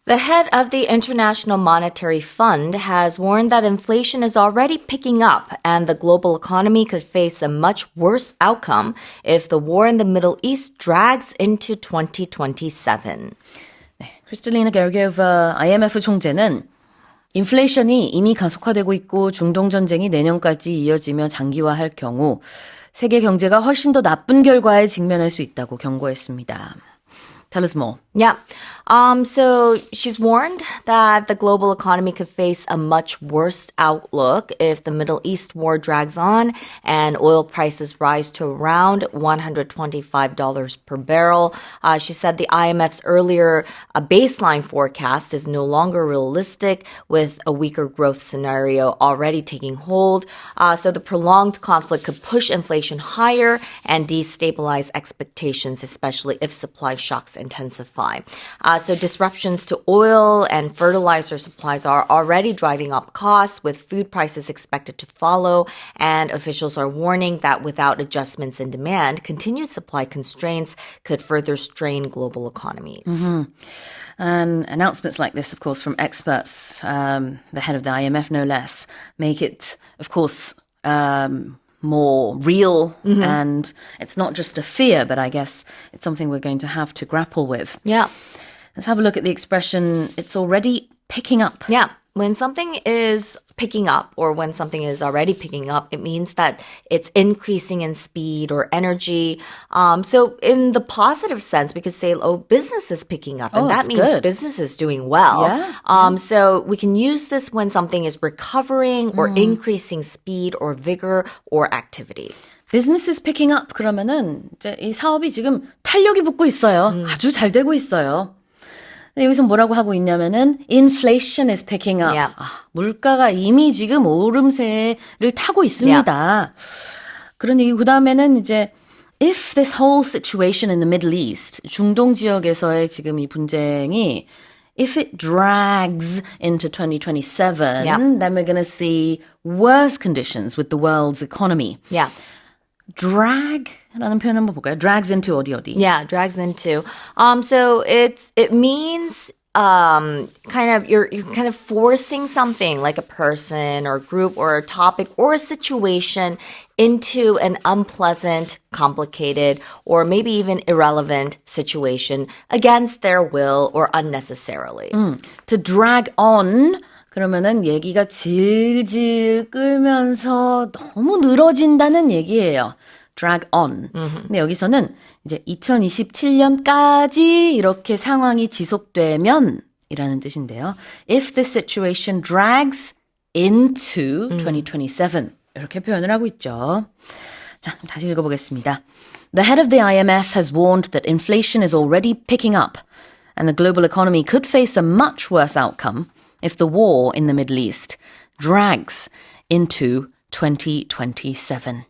The head of the International Monetary Fund has warned that inflation is already picking up and the global economy could face a much worse outcome if the war in the Middle East drags into 2027. 네, 크리스탈리나 게오르기에바 IMF 총재는 인플레이션이 이미 가속화되고 있고 중동 전쟁이 내년까지 이어지며 장기화할 경우 세계 경제가 훨씬 더 나쁜 결과에 직면할 수 있다고 경고했습니다. Tell us more. Yeah. So she's warned that the global economy could face a much worse outlook if the Middle East war drags on and oil prices rise to around $125 per barrel. She said the IMF's earlier baseline forecast is no longer realistic with a weaker growth scenario already taking hold. So the prolonged conflict could push inflation higher and destabilize expectations, especially if supply shocks intensify. So disruptions to oil and fertilizer supplies are already driving up costs, with food prices expected to follow, and officials are warning that without adjustments in demand, continued supply constraints could further strain global economies. Mm-hmm. And announcements like this, of course, from experts, the head of the IMF no less, make it, of course, more real, and it's not just a fear, but I guess it's something we're going to have to grapple with. Yeah. Let's have a look at the expression, it's already picking up. Yeah. When something is picking up or when something is already picking up, it means that it's increasing in speed or energy. So in the positive sense, we could say, oh, business is picking up. And that means good. Business is doing well. Yeah. So we can use this when something is recovering or increasing speed or vigor or activity. Business is picking up. 그러면은 이제 이 사업이 지금 탄력이 붙고 있어요. 아주 잘 되고 있어요. 근데 여기서 뭐라고 하고 있냐면은 inflation is picking up. Yeah. 물가가 이미 지금 오름세를 타고 있습니다. 그런 얘기. 그다음에는 이제 if this whole situation in the Middle East, 중동 지역에서의 지금 이 분쟁이 if it drags into 2027, then we're going to see worse conditions with the world's economy. Yeah. drag라는 표현 한번 볼까요? drags into 어디? Yeah, drags into. So it means kind of you're kind of forcing something like a person or group or a topic or a situation into an unpleasant, complicated, or maybe even irrelevant situation against their will or unnecessarily. To drag on 그러면은 얘기가 질질 끌면서 너무 늘어진다는 얘기예요. drag on. 근데 여기서는 이제 2027년까지 이렇게 상황이 지속되면 이라는 뜻인데요. If the situation drags into 2027 이렇게 표현을 하고 있죠. 자, 다시 읽어보겠습니다. The head of the IMF has warned that inflation is already picking up and the global economy could face a much worse outcome if the war in the Middle East drags into 2027.